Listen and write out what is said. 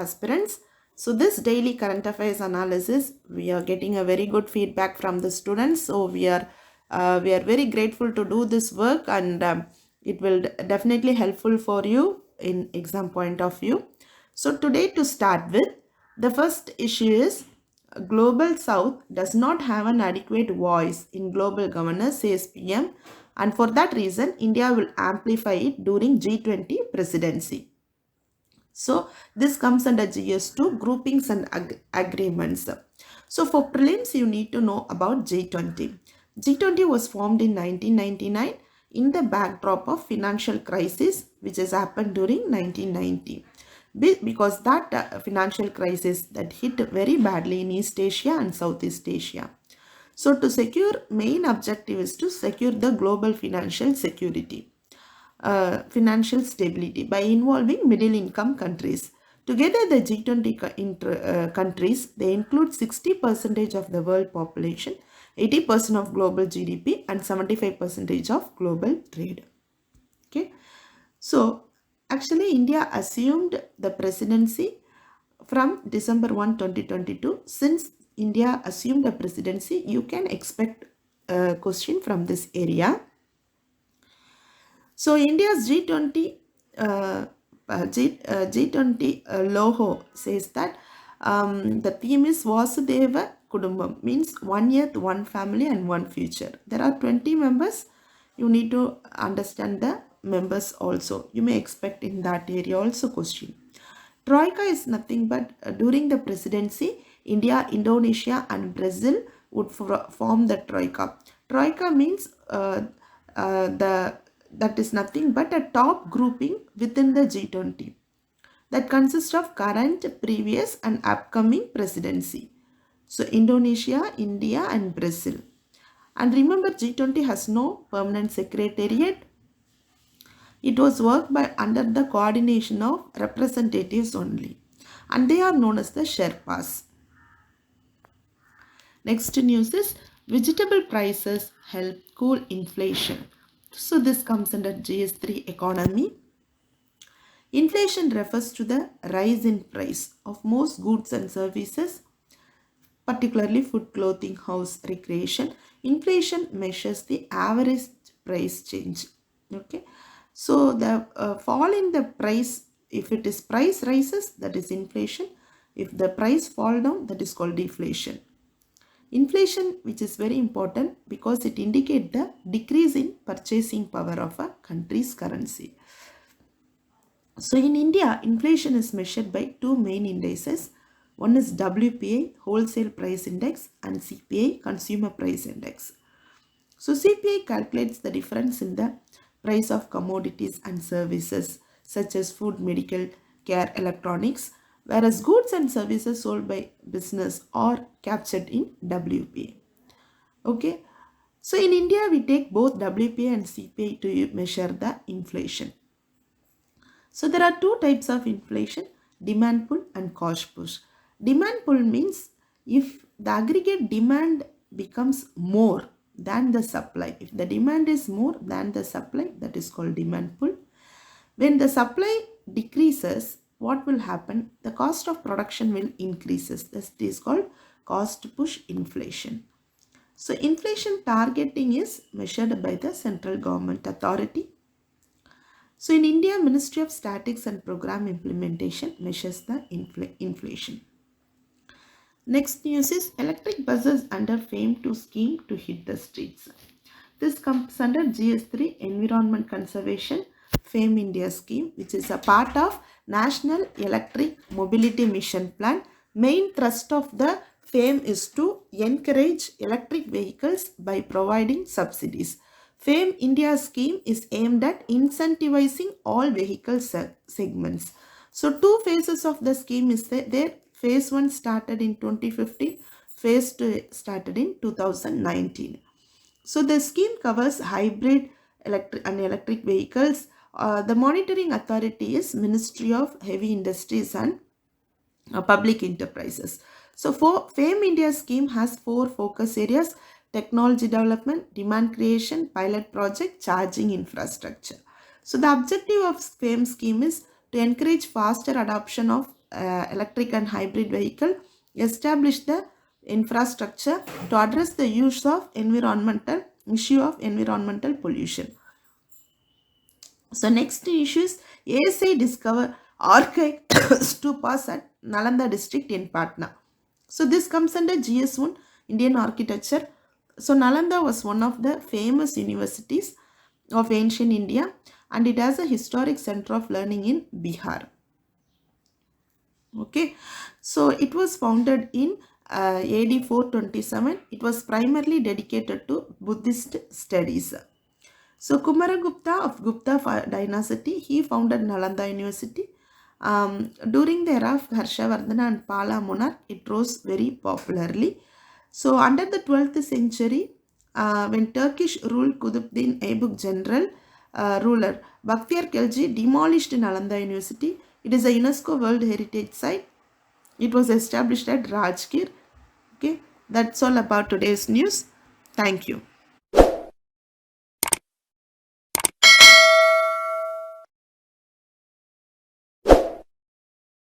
aspirants. So this daily current affairs analysis, we are getting a very good feedback from the students. So we are very grateful to do this work, and it will definitely helpful for you in exam point of view. So today, to start with, the first issue is Global South does not have an adequate voice in global governance, says PM, and for that reason, India will amplify it during G20 presidency. So this comes under GS2 groupings and agreements. So for prelims, you need to know about G20. G20 was formed in 1999 in the backdrop of financial crisis which has happened during 1990. Because that financial crisis that hit very badly in East Asia and Southeast Asia. So to secure, main objective is to secure the global financial security. Financial stability by involving middle income countries. Together, the G20 countries, they include 60% of the world population, 80% of global GDP, and 75% of global trade. Okay, so actually India assumed the presidency from December 1, 2022. Since India assumed the presidency, you can expect a question from this area. So India's G20 G20 logo says that the theme is Vasudeva Kudumbam, means one earth, one family, and one future. There are 20 members. You need to understand the members also. You may expect in that area also question. Troika is nothing but during the presidency, India, Indonesia, and Brazil would form the Troika. Troika means that is nothing but a top grouping within the G20 that consists of current, previous, and upcoming presidency. So Indonesia, India, and Brazil. And remember, G20 has no permanent secretariat. It was worked by under the coordination of representatives only, and they are known as the Sherpas. Next news is vegetable prices help cool inflation. So this comes under GS3 economy. Inflation refers to the rise in price of most goods and services, particularly food, clothing, house, recreation. Inflation measures the average price change. Okay, so the fall in the price, if it is price rises, that is inflation. If the price fall down, that is called deflation. Inflation, which is very important because it indicates the decrease in purchasing power of a country's currency. So in India, inflation is measured by two main indices. One is WPI, Wholesale Price Index, and CPI, Consumer Price Index. So CPI calculates the difference in the price of commodities and services such as food, medical care, electronics, whereas goods and services sold by business are captured in WPI. Okay, so in India, we take both WPI and CPI to measure the inflation. So there are two types of inflation, demand pull and cost push. Demand pull means if the aggregate demand becomes more than the supply. If the demand is more than the supply, that is called demand pull. When the supply decreases, what will happen? The cost of production will increases. This is called cost push inflation. So inflation targeting is measured by the central government authority. So in India, Ministry of Statistics and Program Implementation measures the inflation. Next news is electric buses under FAMEII scheme to hit the streets. This comes under GS3 Environment Conservation FAME India scheme, which is a part of National Electric Mobility Mission Plan. Main thrust of the FAME is to encourage electric vehicles by providing subsidies. FAME India scheme is aimed at incentivizing all vehicle segments. So two phases of the scheme is there. Phase 1 started in 2015, phase 2 started in 2019. So the scheme covers hybrid electric vehicles. The monitoring authority is Ministry of Heavy Industries and Public Enterprises. So for FAME India scheme has four focus areas: technology development, demand creation, pilot project, charging infrastructure. So the objective of FAME scheme is to encourage faster adoption of electric and hybrid vehicle, established the infrastructure to address the issue of environmental pollution. So next issue is ASI discover archaic stupas at Nalanda district in Patna. So this comes under GS1 Indian architecture. So Nalanda was one of the famous universities of ancient India, and it has a historic center of learning in Bihar. Okay, so it was founded in AD 427. It was primarily dedicated to Buddhist studies. So Kumaragupta of Gupta dynasty, he founded Nalanda University. During the era of Harshavardhana and Pala monarch, it rose very popularly. So under the 12th century, when Turkish ruled Qutbuddin Aybuk general ruler Bakhtiyar Khilji demolished Nalanda University. It is a UNESCO World Heritage Site. It was established at Rajgir. Okay, that's all about today's news. Thank you.